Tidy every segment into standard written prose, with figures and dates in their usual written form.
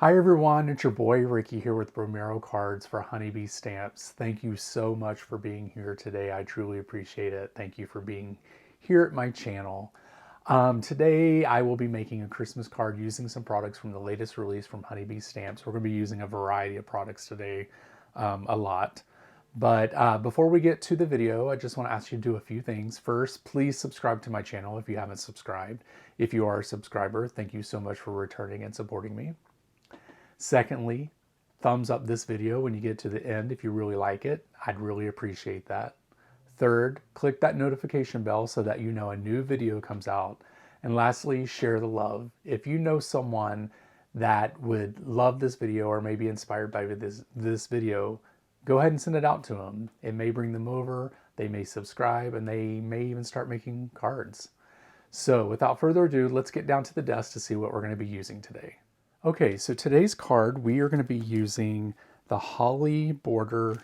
Hi everyone, it's your boy Ricky here with Romero Cards for Honeybee Stamps. Thank you so much for being here today. I truly appreciate it. Thank you for being here at my channel. Today I will be making a Christmas card using some products from the latest release from Honeybee Stamps. We're going to be using a variety of products today, a lot. But before we get to the video, I just want to ask you to do a few things. First, please subscribe to my channel if you haven't subscribed. If you are a subscriber, thank you so much for returning and supporting me. Secondly, thumbs up this video when you get to the end if you really like it. I'd really appreciate that. Third, click that notification bell so that you know a new video comes out. And lastly, share the love. If you know someone that would love this video or may be inspired by this video, go ahead and send it out to them. It may bring them over, they may subscribe, and they may even start making cards. So without further ado, let's get down to the desk to see what we're going to be using today. Okay, so today's card, we are going to be using the Holly Border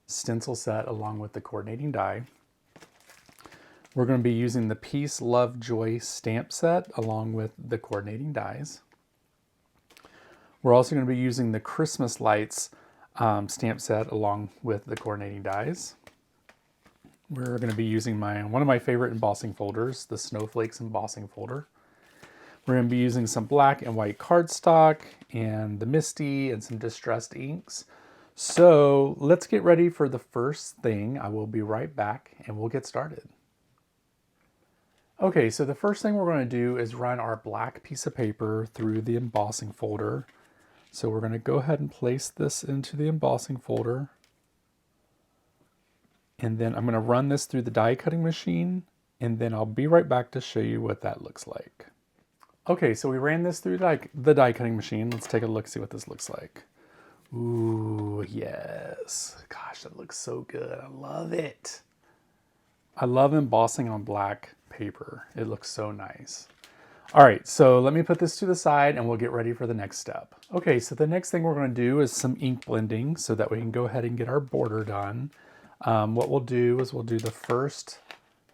stencil set along with the coordinating die. We're going to be using the Peace, Love, Joy stamp set along with the coordinating dies. We're also going to be using the Christmas Lights stamp set along with the coordinating dies. We're going to be using one of my favorite embossing folders, the Snowflakes embossing folder. We're going to be using some black and white cardstock and the MISTI and some distressed inks. So let's get ready for the first thing. I will be right back and we'll get started. Okay, so the first thing we're going to do is run our black piece of paper through the embossing folder. So we're going to go ahead and place this into the embossing folder. And then I'm going to run this through the die cutting machine, and then I'll be right back to show you what that looks like. Okay, so we ran this through the die cutting machine. Let's take a look, see what this looks like. Ooh, yes. Gosh, that looks so good. I love it. I love embossing on black paper. It looks so nice. All right, so let me put this to the side and we'll get ready for the next step. Okay, so the next thing we're going to do is some ink blending so that we can go ahead and get our border done. What we'll do is we'll do the first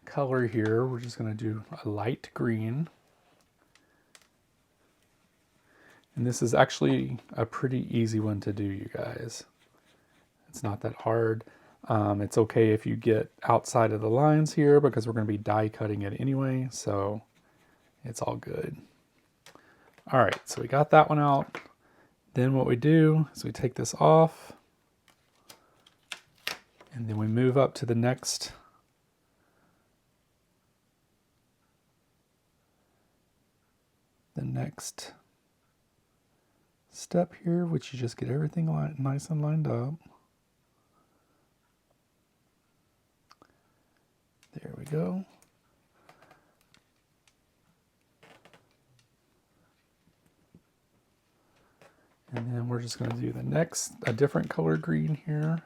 color here. We're just going to do a light green. And this is actually a pretty easy one to do, you guys. It's not that hard. It's okay if you get outside of the lines here because we're going to be die cutting it anyway, so it's all good. All right, so we got that one out. Then what we do is we take this off, and then we move up to the next step here, which you just get everything nice and lined up. There we go. And then we're just going to do a different color green here.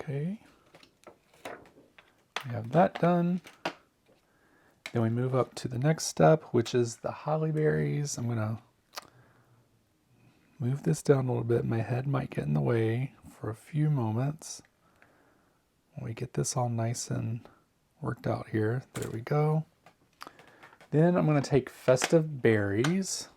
Okay, we have that done. Then we move up to the next step, which is the holly berries. I'm going to move this down a little bit. My head might get in the way for a few moments. When we get this all nice and worked out here, there we go. Then I'm going to take festive berries.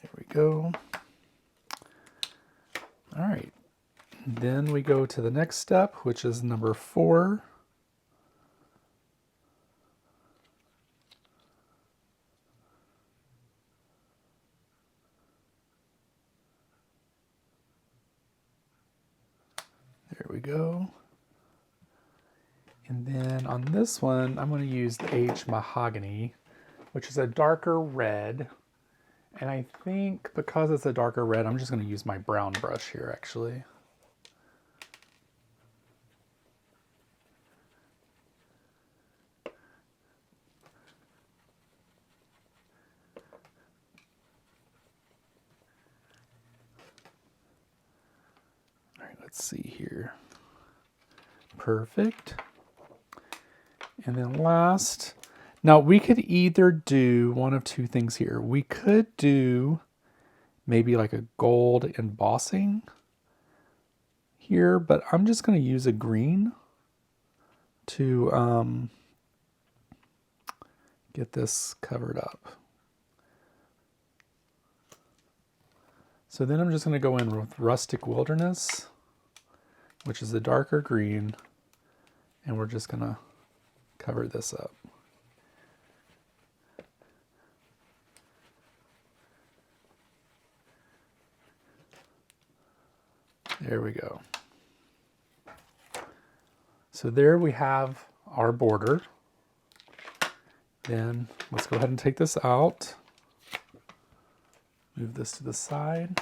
There we go. All right. Then we go to the next step, which is number 4. There we go. And then on this one, I'm going to use the H Mahogany, which is a darker red. And I think because it's a darker red, I'm just going to use my brown brush here, actually. All right, let's see here. perfect. And then last, now we could either do one of two things here. We could do maybe like a gold embossing here, but I'm just going to use a green to get this covered up. So then I'm just going to go in with Rustic Wilderness, which is the darker green, and we're just going to cover this up. There we go. So there we have our border. Then let's go ahead and take this out. Move this to the side.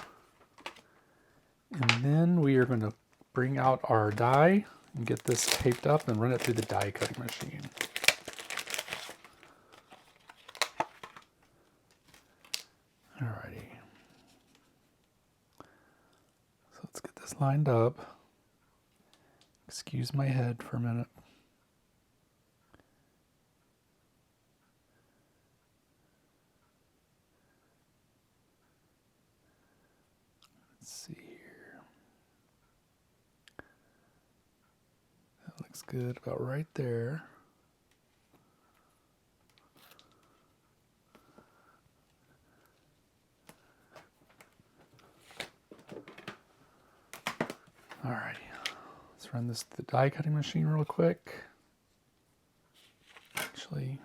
And then we are going to bring out our die and get this taped up and run it through the die cutting machine. Alrighty. So let's get this lined up. Excuse my head for a minute. Let's see here. That looks good about right there. Alrighty. Let's run this through the die cutting machine real quick. Actually,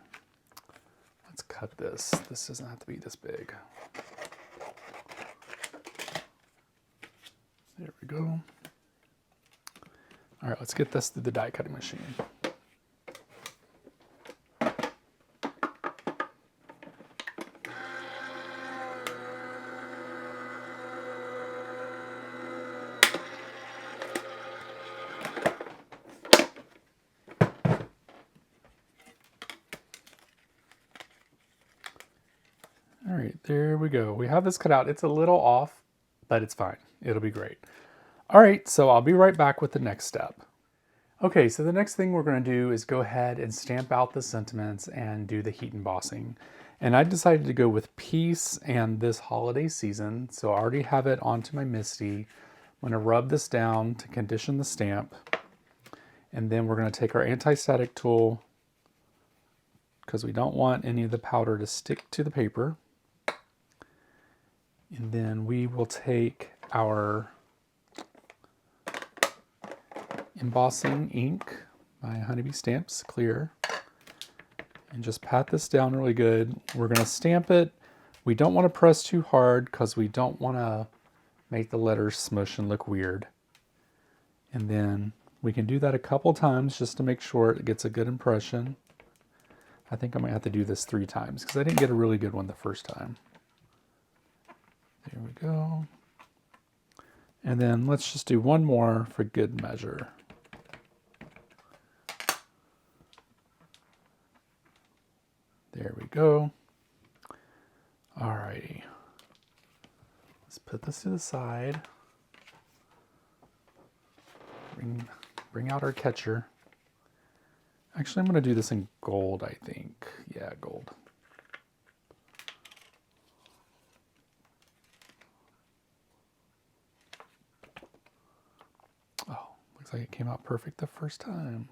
let's cut this. This doesn't have to be this big. There we go. All right, let's get this through the die cutting machine. All right, there we go. We have this cut out. It's a little off, but it's fine. It'll be great. All right, so I'll be right back with the next step. Okay, so the next thing we're going to do is go ahead and stamp out the sentiments and do the heat embossing. And I decided to go with Peace and This Holiday Season, so I already have it onto my MISTI. I'm going to rub this down to condition the stamp. And then we're going to take our anti-static tool, because we don't want any of the powder to stick to the paper. And then we will take our Embossing ink by Honeybee Stamps Clear and just pat this down really good. We're going to stamp it. We don't want to press too hard because we don't want to make the letters smush and look weird. And then we can do that a couple times just to make sure it gets a good impression. I think I might have to do this 3 times because I didn't get a really good one the first time. There we go. And then let's just do one more for good measure. There we go. Alrighty. Let's put this to the side. Bring out our catcher. Actually, I'm going to do this in gold, I think. Yeah, gold. Oh, looks like it came out perfect the first time.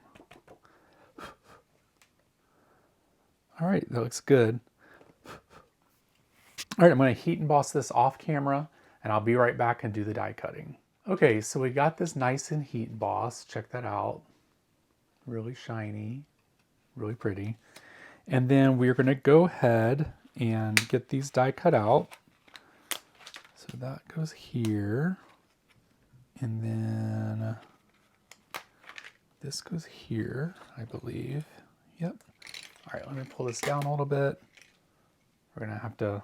All right, that looks good. All right, I'm going to heat emboss this off camera, and I'll be right back and do the die cutting. Okay, so we got this nice and heat embossed. Check that out. Really shiny, really pretty. And then we're going to go ahead and get these die cut out. So that goes here. And then this goes here, I believe. Yep. All right, let me pull this down a little bit. We're going to have to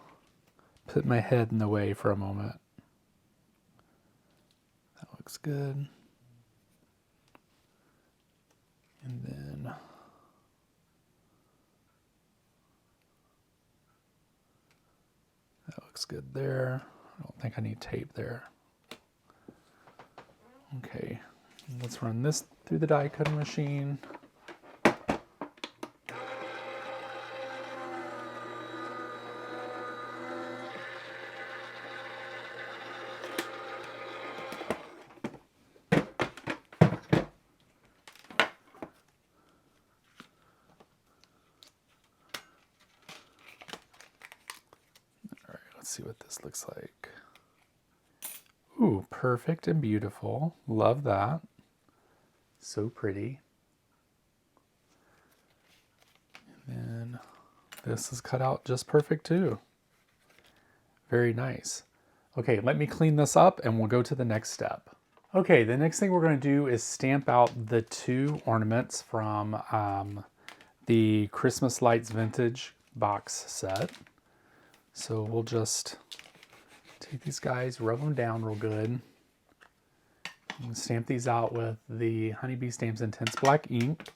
put my head in the way for a moment. That looks good. And then that looks good there. I don't think I need tape there. Okay, Let's run this through the die cutting machine. Let's see what this looks like. Ooh, perfect and beautiful. Love that. So pretty. And then this is cut out just perfect too. Very nice. Okay, let me clean this up and we'll go to the next step. Okay, the next thing we're going to do is stamp out the 2 ornaments from the Christmas Lights Vintage box set. So we'll just take these guys, rub them down real good, and stamp these out with the Honeybee Stamps Intense Black ink.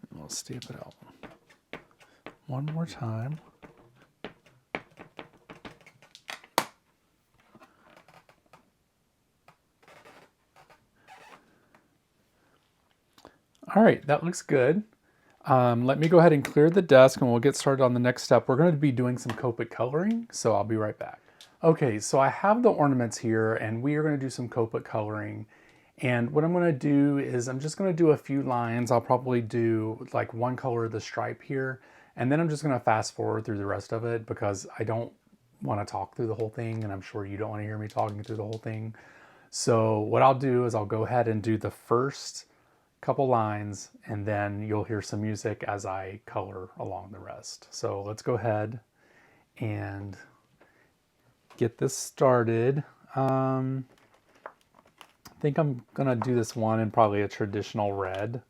And we'll stamp it out one more time. All right, that looks good. Let me go ahead and clear the desk and we'll get started on the next step. We're going to be doing some Copic coloring, so I'll be right back. Okay, so I have the ornaments here and we are going to do some Copic coloring. And what I'm going to do is I'm just going to do a few lines. I'll probably do like one color of the stripe here. And then I'm just going to fast forward through the rest of it because I don't want to talk through the whole thing. And I'm sure you don't want to hear me talking through the whole thing. So what I'll do is I'll go ahead and do the first couple lines and then you'll hear some music as I color along the rest. So let's go ahead and get this started. I think I'm gonna do this one in probably a traditional red.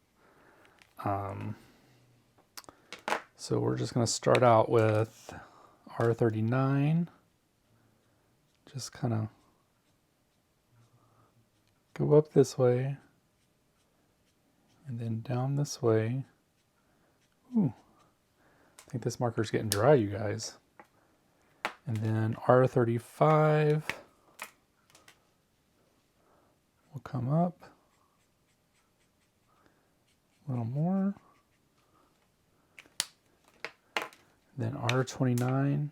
So we're just gonna start out with R39. Just kind of go up this way. And then down this way. Ooh, I think this marker's getting dry, you guys. And then R35 will come up. A little more. Then R29.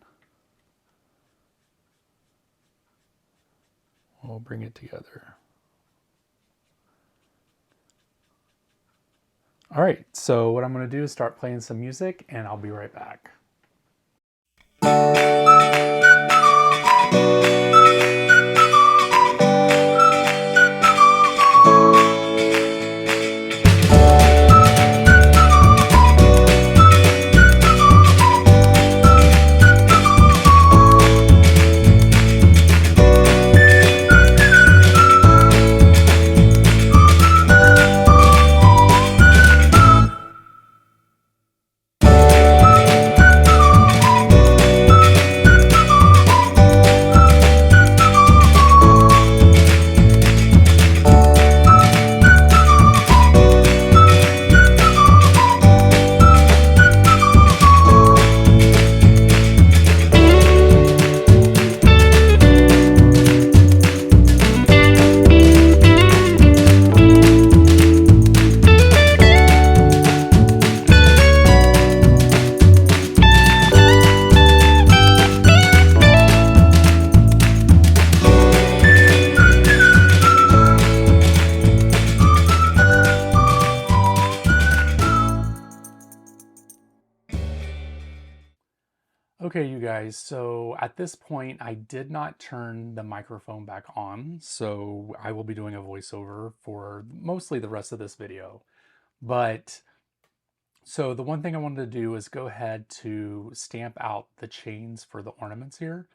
We'll bring it together. All right, so what I'm going to do is start playing some music and I'll be right back. Okay, you guys, so at this point, I did not turn the microphone back on, so I will be doing a voiceover for mostly the rest of this video. But, so the one thing I wanted to do is go ahead to stamp out the chains for the ornaments here.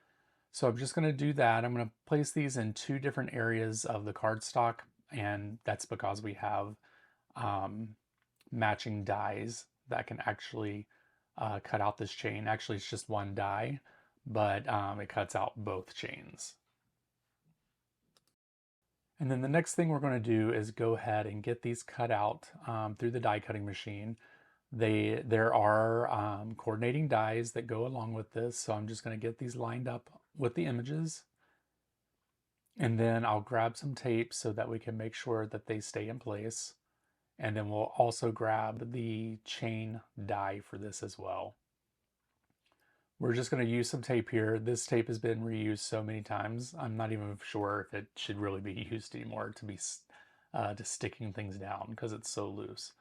So I'm just going to do that. I'm going to place these in 2 different areas of the cardstock, and that's because we have matching dies that can actually cut out this chain. Actually, it's just one die, but it cuts out both chains. And then the next thing we're going to do is go ahead and get these cut out through the die cutting machine. There are coordinating dies that go along with this, so I'm just going to get these lined up with the images. And then I'll grab some tape so that we can make sure that they stay in place. And then we'll also grab the chain die for this as well. We're just going to use some tape here. This tape has been reused so many times, I'm not even sure if it should really be used anymore to be to sticking things down because it's so loose.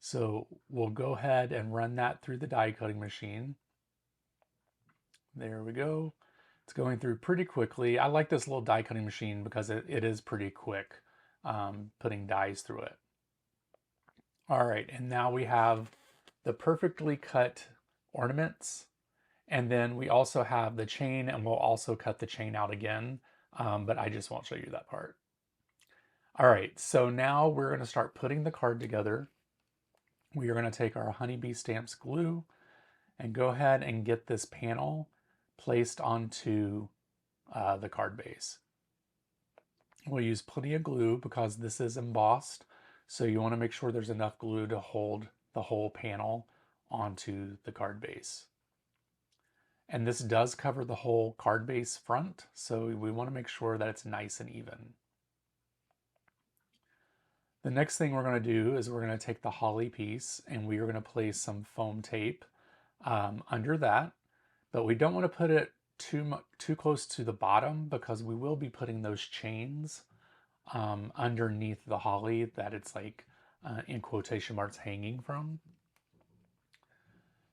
So we'll go ahead and run that through the die cutting machine. There we go. It's going through pretty quickly. I like this little die cutting machine because it is pretty quick putting dies through it. All right, and now we have the perfectly cut ornaments. And then we also have the chain, and we'll also cut the chain out again, but I just won't show you that part. All right, so now we're going to start putting the card together. We are going to take our honeybee stamps glue and go ahead and get this panel placed onto the card base. We'll use plenty of glue because this is embossed, so you want to make sure there's enough glue to hold the whole panel onto the card base. And this does cover the whole card base front, so we want to make sure that it's nice and even. The next thing we're going to do is we're going to take the holly piece and we are going to place some foam tape under that, but we don't want to put it too close to the bottom because we will be putting those chains underneath the holly that it's like in quotation marks hanging from.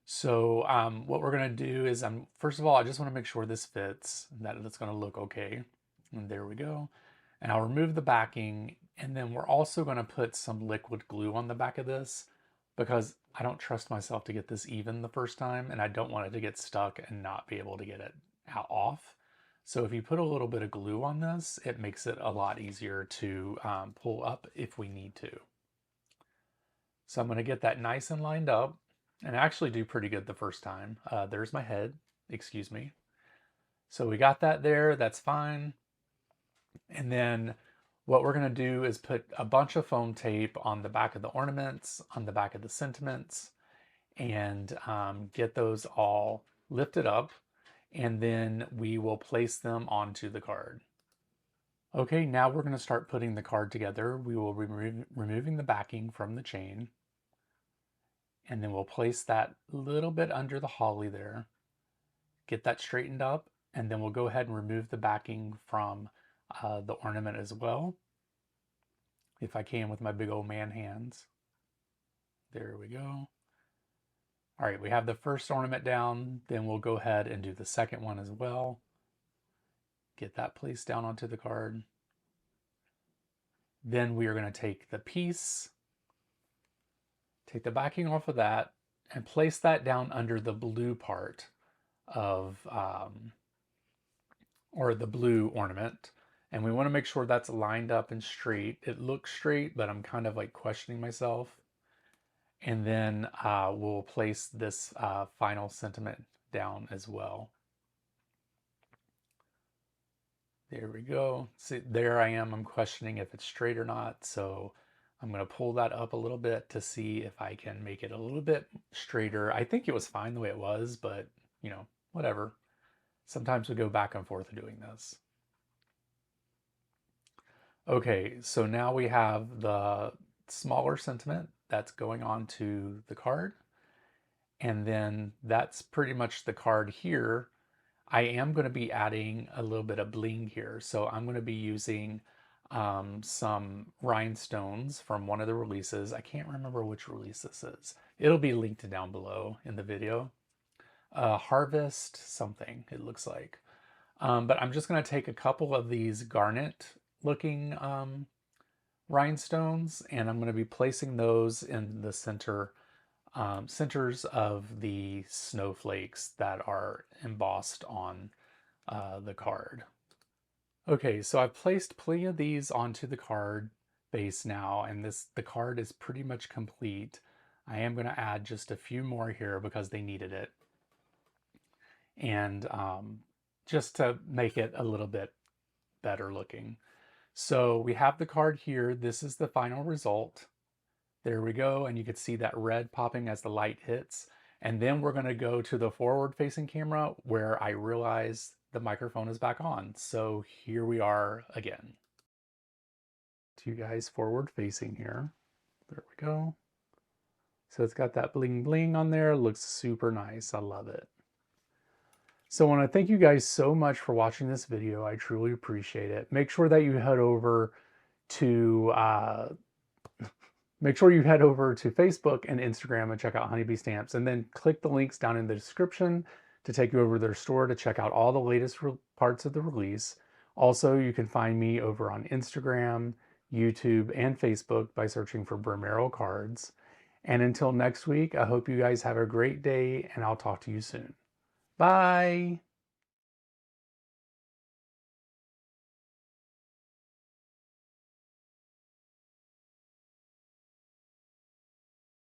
So what we're going to do is, first of all, I just want to make sure this fits, that it's going to look okay. And there we go. And I'll remove the backing, and then we're also going to put some liquid glue on the back of this because I don't trust myself to get this even the first time, and I don't want it to get stuck and not be able to get it off. So if you put a little bit of glue on this, it makes it a lot easier to pull up if we need to. So I'm going to get that nice and lined up. And I actually do pretty good the first time. There's my head, excuse me. So we got that there, that's fine. And then what we're gonna do is put a bunch of foam tape on the back of the ornaments, on the back of the sentiments, and get those all lifted up. And then we will place them onto the card. Okay, now we're gonna start putting the card together. We will be removing the backing from the chain. And then we'll place that a little bit under the holly there, get that straightened up, and then we'll go ahead and remove the backing from the ornament as well, if I can with my big old man hands. There we go. All right, we have the first ornament down, then we'll go ahead and do the second one as well. Get that placed down onto the card. Then we are going to take the piece, take the backing off of that, and place that down under the blue part of, or the blue ornament. And we want to make sure that's lined up and straight. It looks straight, but I'm kind of like questioning myself. And then we'll place this final sentiment down as well. There we go. See, there I am. I'm questioning if it's straight or not. So I'm going to pull that up a little bit to see if I can make it a little bit straighter. I think it was fine the way it was, but you know, whatever. Sometimes we go back and forth doing this. Okay, so now we have the smaller sentiment that's going on to the card. And then that's pretty much the card here. I am going to be adding a little bit of bling here. So I'm going to be using some rhinestones from one of the releases. I can't remember which release this is. It'll be linked down below in the video. Harvest something, it looks like. But I'm just going to take a couple of these garnet looking rhinestones, and I'm going to be placing those in the centers of the snowflakes that are embossed on the card. Okay, so I've placed plenty of these onto the card base now, and the card is pretty much complete. I am going to add just a few more here because they needed it. And just to make it a little bit better looking. So we have the card here. This is the final result. There we go. And you can see that red popping as the light hits. And then we're going to go to the forward facing camera where I realize the microphone is back on. So here we are again. To you guys forward facing here. There we go. So it's got that bling bling on there. It looks super nice. I love it. So I want to thank you guys so much for watching this video. I truly appreciate it. Make sure that you head over to Facebook and Instagram and check out Honeybee Stamps, and then click the links down in the description to take you over to their store to check out all the latest parts of the release. Also, you can find me over on Instagram, YouTube, and Facebook by searching for Bromero Cards. And until next week, I hope you guys have a great day, and I'll talk to you soon. Bye!